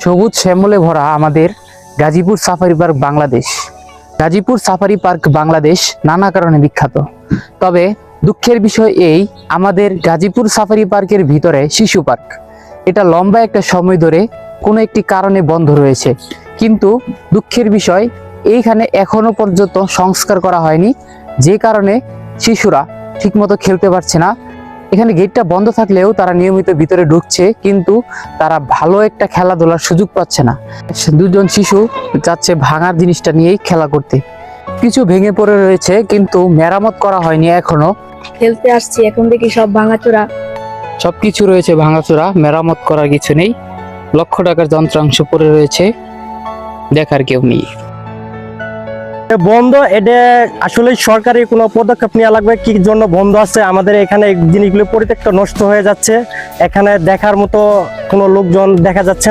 সবুজ শ্যামলে ভরা আমাদের Gazipur safari park Bangladesh. Gazipur safari park Bangladesh নানা কারণে বিখ্যাত। তবে দুঃখের বিষয় এই, আমাদের গাজীপুর সাফারি পার্কের ভিতরে শিশু পার্ক, এটা লম্বা একটা সময় ধরে কোনো একটি কারণে বন্ধ রয়েছে। কিন্তু দুঃখের বিষয়, এইখানে এখনো পর্যন্ত সংস্কার করা হয়নি, যে কারণে শিশুরা ঠিকমতো খেলতে পারছে না। এখানে গেটটা বন্ধ থাকলেও তারা নিয়মিত ভিতরে ঢুকছে, কিন্তু তারা ভালো একটা খেলাধুলার সুযোগ পাচ্ছে না। দুজন শিশু যাচ্ছে ভাঙার জিনিসটা নিয়েই খেলা করতে। কিছু ভেঙে পড়ে রয়েছে, কিন্তু মেরামত করা হয়নি এখনো। খেলতে আসছি, এখন দেখি সব ভাঙাচোরা। সবকিছু রয়েছে ভাঙাচোরা, মেরামত করার কিছু নেই। লক্ষ টাকার যন্ত্রাংশ পড়ে রয়েছে, দেখার কেউ নেই। বন্ধ, এটা আসলে সরকারি কোনো পদক্ষেপ নেওয়া লাগবে। কি জন্য বন্ধ আছে? আমাদের এখানে জিনিসগুলো পরিত্যক্ত নষ্ট হয়ে যাচ্ছে, এখানে দেখার মতো কোনো লোকজন দেখা যাচ্ছে